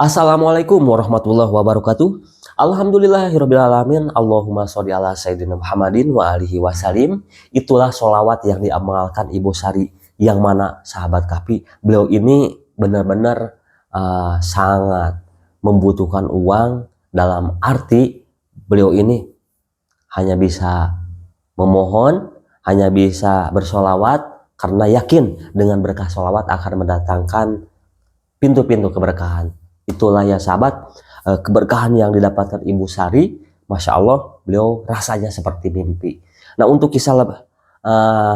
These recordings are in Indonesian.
Assalamualaikum warahmatullahi wabarakatuh. Alhamdulillahirabbil alamin. Allahumma sholli ala sayyidina Muhammadin wa alihi wasallim. Itulah sholawat yang diamalkan Ibu Sari, yang mana sahabat Kapi, beliau ini benar-benar sangat membutuhkan uang, dalam arti beliau ini hanya bisa memohon, hanya bisa bersolawat karena yakin dengan berkah solawat akan mendatangkan pintu-pintu keberkahan. Itulah ya sahabat, keberkahan yang didapatkan Ibu Sari, Masya Allah, beliau rasanya seperti mimpi. Nah, untuk kisah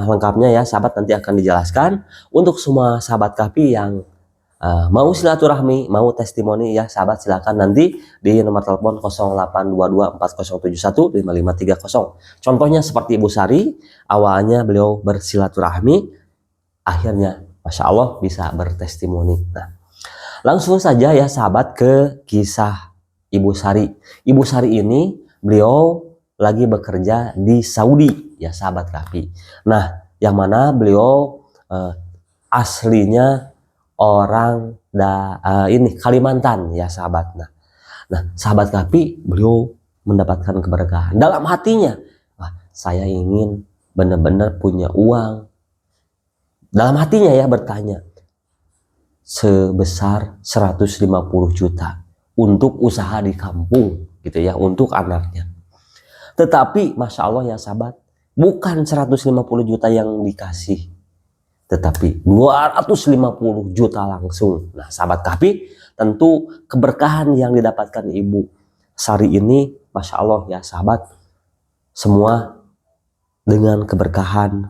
lengkapnya ya sahabat nanti akan dijelaskan. Untuk semua sahabat Kapi yang mau silaturahmi, mau testimoni ya sahabat, silakan nanti di nomor telepon 082240715530. Contohnya seperti Ibu Sari, awalnya beliau bersilaturahmi, akhirnya Masya Allah bisa bertestimoni. Nah, langsung saja ya sahabat ke kisah Ibu Sari. Ibu Sari ini beliau lagi bekerja di Saudi ya sahabat Kapi. Nah, yang mana beliau aslinya orang ini Kalimantan ya sahabat. Nah, sahabat Kapi, beliau mendapatkan keberkahan dalam hatinya. Wah, saya ingin benar-benar punya uang. Dalam hatinya ya bertanya, sebesar 150 juta untuk usaha di kampung gitu ya, untuk anaknya. Tetapi Masya Allah ya sahabat, bukan 150 juta yang dikasih, tetapi 250 juta langsung. Nah sahabat Kapi, tentu keberkahan yang didapatkan Ibu Sari ini Masya Allah ya sahabat, semua dengan keberkahan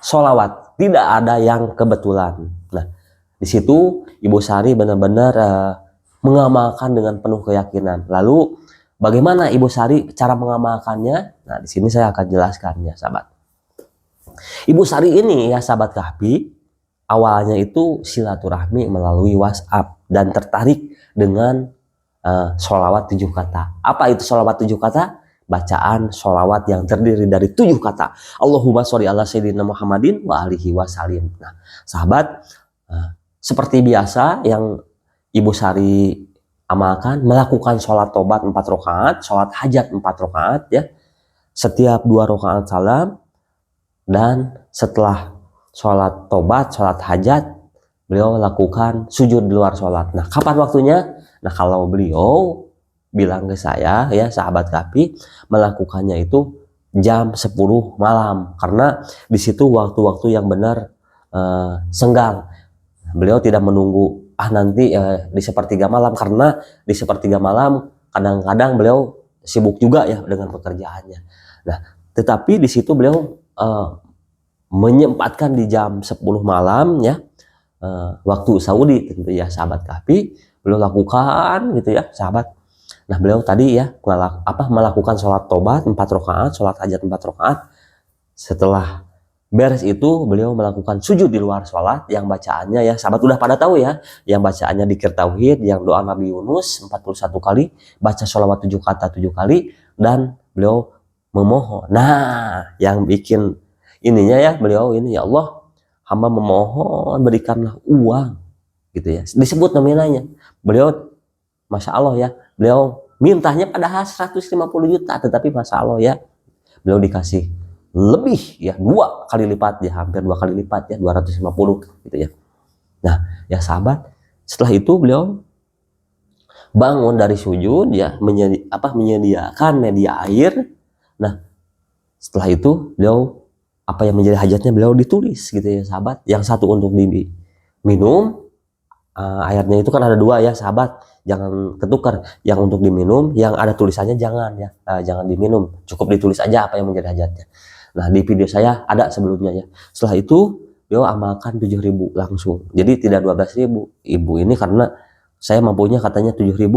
sholawat, tidak ada yang kebetulan. Nah, di situ Ibu Sari benar-benar mengamalkan dengan penuh keyakinan. Lalu bagaimana Ibu Sari cara mengamalkannya? Nah, di sini saya akan jelaskan ya sahabat. Ibu Sari ini ya sahabat Kahfi, awalnya itu silaturahmi melalui WhatsApp dan tertarik dengan sholawat 7 kata. Apa itu sholawat 7 kata? Bacaan sholawat yang terdiri dari 7 kata. Allahumma sholli ala sayyidina Muhammadin wa alihi wasallim. Nah, sahabat, seperti biasa yang Ibu Sari amalkan, melakukan sholat tobat 4 rakaat, sholat hajat 4 rakaat ya. Setiap 2 rakaat salam, dan setelah sholat tobat, sholat hajat, beliau lakukan sujud di luar sholat. Nah, kapan waktunya? Nah, kalau beliau bilang ke saya ya sahabat Kapi, melakukannya itu jam 10 malam, karena di situ waktu-waktu yang benar senggang. Beliau tidak menunggu nanti di sepertiga malam, karena di sepertiga malam kadang-kadang beliau sibuk juga ya dengan pekerjaannya. Nah, tetapi di situ beliau menyempatkan di jam 10 malam ya, waktu Saudi tentu ya sahabat Kapi, beliau lakukan gitu ya sahabat. Nah, beliau tadi ya melakukan sholat tobat 4 rakaat, sholat hajat 4 rakaat. Setelah beres itu beliau melakukan sujud di luar sholat, yang bacaannya ya sahabat udah pada tahu ya, yang bacaannya dzikir tauhid, yang doa Nabi Yunus 41 kali, baca sholawat 7 kata 7 kali, dan beliau memohon. Nah, yang bikin ininya ya beliau ini, ya Allah, hamba memohon berikanlah uang gitu ya, disebut nominalnya. Beliau Masya Allah ya, beliau mintanya padahal 150 juta, tetapi Masya Allah ya, beliau dikasih lebih ya, 2 kali lipat ya, hampir 2 kali lipat ya, 250 gitu ya. Nah ya sahabat, setelah itu beliau bangun dari sujud ya, menyediakan media air. Nah setelah itu beliau apa yang menjadi hajatnya beliau ditulis gitu ya sahabat. Yang satu untuk diminum, airnya itu kan ada 2 ya sahabat, jangan ketukar. Yang untuk diminum, yang ada tulisannya jangan ya, jangan diminum, cukup ditulis aja apa yang menjadi hajatnya. Nah, di video saya ada sebelumnya ya. Setelah itu beliau amalkan 7.000 langsung, jadi tidak 12.000. Ibu ini karena saya mampunya katanya 7.000,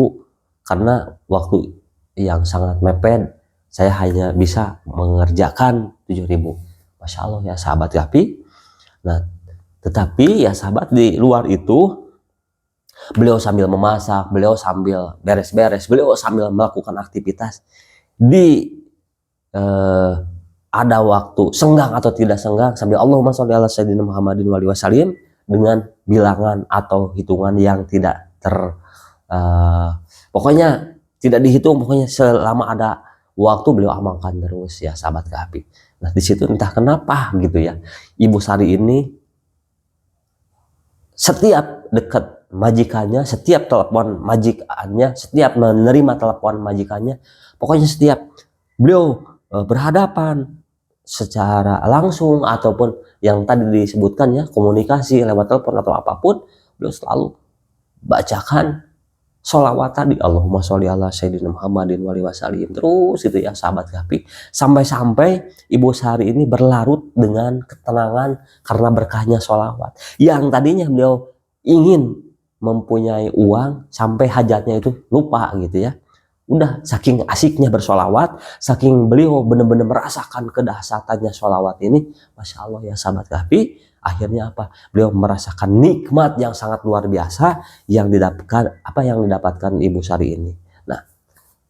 karena waktu yang sangat mepet, saya hanya bisa mengerjakan 7.000. Masya Allah ya sahabat Kapi. Nah, tetapi ya sahabat, di luar itu beliau sambil memasak, beliau sambil beres-beres, beliau sambil melakukan aktivitas. Di ada waktu senggang atau tidak senggang, sambil Allahumma sholli ala sayyidina Muhammadin wa alihi wasallim, dengan bilangan atau hitungan yang tidak Pokoknya tidak dihitung, pokoknya selama ada waktu beliau amalkan terus ya sahabat Kahfi. Nah di situ entah kenapa gitu ya, Ibu Sari ini setiap dekat majikannya, setiap telepon majikannya, setiap menerima telepon majikannya, pokoknya setiap beliau berhadapan secara langsung ataupun yang tadi disebutkan ya komunikasi lewat telepon atau apapun, beliau selalu bacakan sholawat tadi, Allahumma sholli ala sayyidina Muhammadin wa alihi wasallim, terus gitu ya sahabat Kahfi, sampai-sampai Ibu Sari ini berlarut dengan ketenangan karena berkahnya sholawat. Yang tadinya beliau ingin mempunyai uang sampai hajatnya itu lupa gitu ya, udah saking asiknya bersolawat, saking beliau benar-benar merasakan kedahsyatannya sholawat ini, masya Allah ya sahabat Kahfi, akhirnya apa? Beliau merasakan nikmat yang sangat luar biasa yang didapatkan Ibu Sari ini. Nah,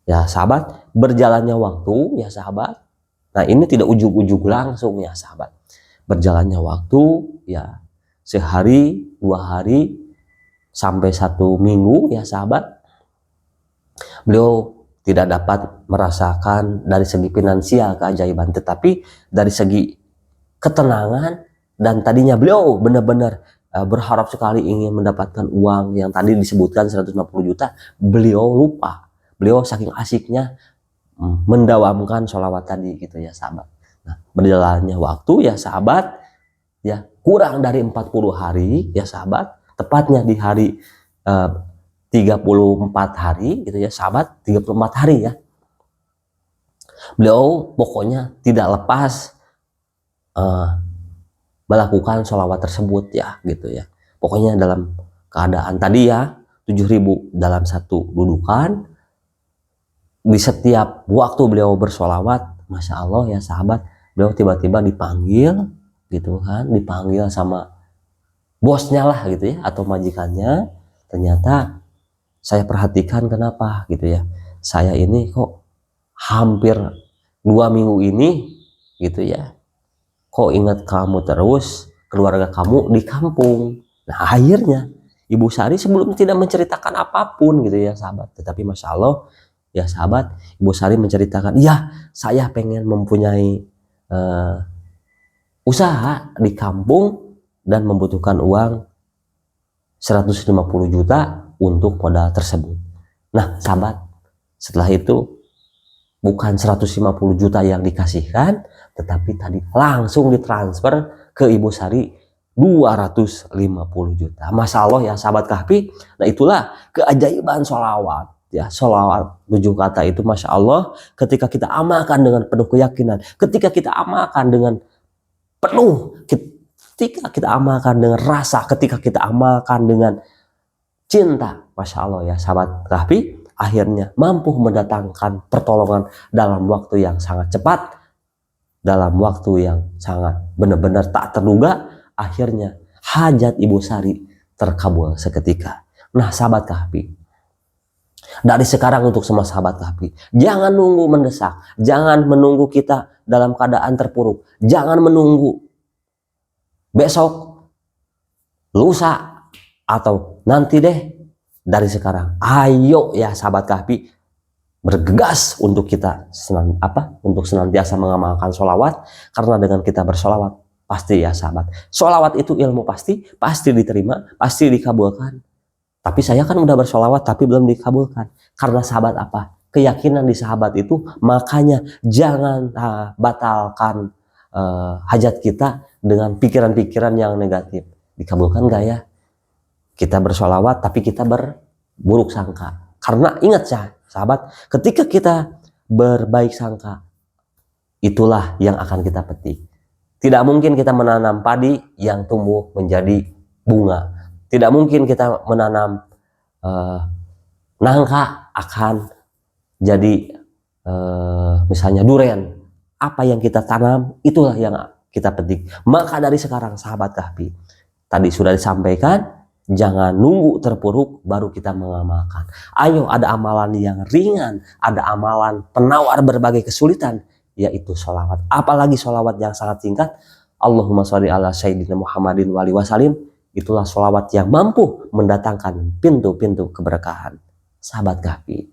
ya sahabat, berjalannya waktu ya sahabat. Nah, ini tidak ujug-ujug langsung ya sahabat. Berjalannya waktu ya sehari, 2 hari, sampai 1 minggu ya sahabat. Beliau tidak dapat merasakan dari segi finansial keajaiban, tetapi dari segi ketenangan. Dan tadinya beliau benar-benar berharap sekali ingin mendapatkan uang yang tadi disebutkan 150 juta. Beliau lupa. Beliau saking asiknya mendawamkan sholawat tadi gitu ya sahabat. Nah, berjalannya waktu ya sahabat, ya kurang dari 40 hari ya sahabat. Tepatnya di hari 34 hari gitu ya sahabat, 34 hari ya. Beliau pokoknya tidak lepas melakukan sholawat tersebut ya gitu ya. Pokoknya dalam keadaan tadi ya 7.000 dalam satu dudukan. Di setiap waktu beliau bersolawat, masya Allah ya sahabat, beliau tiba-tiba dipanggil gitu kan, dipanggil sama bosnya lah gitu ya atau majikannya. Ternyata saya perhatikan kenapa gitu ya, saya ini kok hampir 2 minggu ini gitu ya, kok ingat kamu terus, keluarga kamu di kampung. Nah akhirnya Ibu Sari sebelum tidak menceritakan apapun gitu ya sahabat, tetapi masya Allah ya sahabat, Ibu Sari menceritakan, ya saya pengen mempunyai usaha di kampung dan membutuhkan uang 150 juta untuk modal tersebut. Nah sahabat, setelah itu bukan 150 juta yang dikasihkan, tetapi tadi langsung ditransfer ke Ibu Sari 250 juta. Masya Allah ya sahabat Kahfi. Nah itulah keajaiban sholawat ya. Sholawat 7 kata itu masya Allah, ketika kita amalkan dengan penuh keyakinan, ketika kita amalkan dengan penuh, ketika kita amalkan dengan rasa, ketika kita amalkan dengan cinta, masya Allah ya sahabat Kahfi, akhirnya mampu mendatangkan pertolongan dalam waktu yang sangat cepat, dalam waktu yang sangat benar-benar tak terduga. Akhirnya hajat Ibu Sari terkabul seketika. Nah sahabat Kahfi, dari sekarang untuk semua sahabat Kahfi, jangan nunggu mendesak, jangan menunggu kita dalam keadaan terpuruk, jangan menunggu besok, lusa, atau nanti deh. Dari sekarang ayo ya sahabat Kahfi, bergegas untuk kita untuk senantiasa mengamalkan sholawat, karena dengan kita bersolawat pasti ya sahabat, sholawat itu ilmu pasti diterima, pasti dikabulkan. Tapi saya kan udah bersolawat tapi belum dikabulkan karena sahabat apa? Keyakinan di sahabat itu. Makanya jangan batalkan hajat kita dengan pikiran-pikiran yang negatif. Dikabulkan gak ya? Kita bersolawat tapi kita berburuk sangka. Karena ingat sahabat, ketika kita berbaik sangka, itulah yang akan kita petik. Tidak mungkin kita menanam padi yang tumbuh menjadi bunga. Tidak mungkin kita menanam nangka akan jadi misalnya durian. Apa yang kita tanam, itulah yang kita petik. Maka dari sekarang sahabat Kahfi, tadi sudah disampaikan, jangan nunggu terpuruk baru kita mengamalkan. Ayo, ada amalan yang ringan, ada amalan penawar berbagai kesulitan, yaitu sholawat. Apalagi sholawat yang sangat singkat, Allahumma sholli ala sayyidina Muhammadin wa alihi wasallim. Itulah sholawat yang mampu mendatangkan pintu-pintu keberkahan. sahabat Kahfi.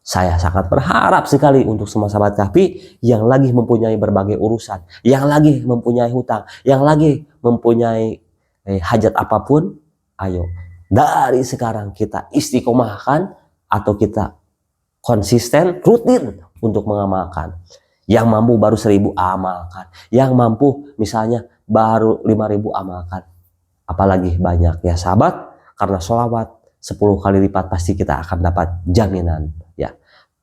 Saya sangat berharap sekali untuk semua sahabat Kahfi yang lagi mempunyai berbagai urusan, yang lagi mempunyai hutang, yang lagi mempunyai hajat apapun, ayo dari sekarang kita istiqomahkan atau kita konsisten, rutin untuk mengamalkan. Yang mampu baru 1000 amalkan, yang mampu misalnya baru 5000 amalkan. Apalagi banyak ya sahabat, karena sholawat 10 kali lipat pasti kita akan dapat jaminan ya.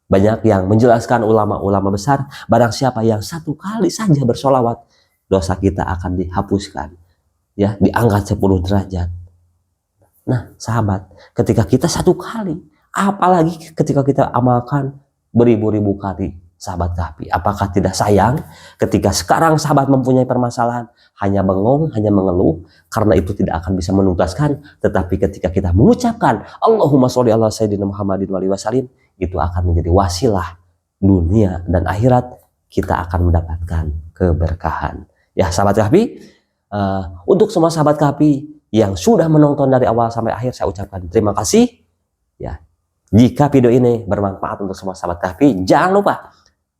Banyak yang menjelaskan ulama-ulama besar, barang siapa yang 1 kali saja bersholawat, dosa kita akan dihapuskan ya, diangkat 10 derajat. Nah sahabat, ketika kita 1 kali, apalagi ketika kita amalkan beribu-ribu kali, sahabat Kahfi, apakah tidak sayang ketika sekarang sahabat mempunyai permasalahan, hanya bengong, hanya mengeluh, karena itu tidak akan bisa menuntaskan. Tetapi ketika kita mengucapkan Allahumma sholli ala sayyidina Muhammadin wa alihi wasallim, itu akan menjadi wasilah dunia dan akhirat, kita akan mendapatkan keberkahan. Ya sahabat Kahfi, untuk semua sahabat Kahfi yang sudah menonton dari awal sampai akhir, saya ucapkan terima kasih. Ya, jika video ini bermanfaat untuk semua sahabat Kahfi, jangan lupa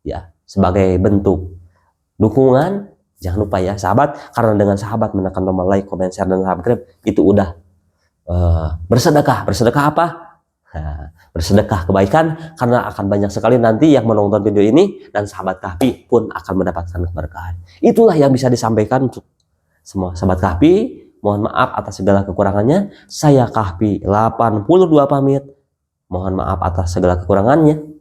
ya, sebagai bentuk dukungan, jangan lupa ya sahabat, karena dengan sahabat menekan tombol like, comment, share, dan subscribe, itu udah bersedekah. Bersedekah apa? Bersedekah kebaikan, karena akan banyak sekali nanti yang menonton video ini, dan sahabat Kahfi pun akan mendapatkan keberkahan. Itulah yang bisa disampaikan untuk semua sahabat Kahfi. Mohon maaf atas segala kekurangannya. Saya Kahfi 82 pamit. Mohon maaf atas segala kekurangannya.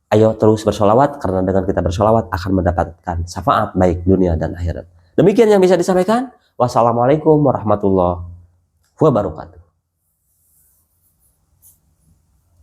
Ayo terus bersolawat, karena dengan kita bersolawat akan mendapatkan syafaat baik dunia dan akhirat. Demikian yang bisa disampaikan. Wassalamualaikum warahmatullahi wabarakatuh.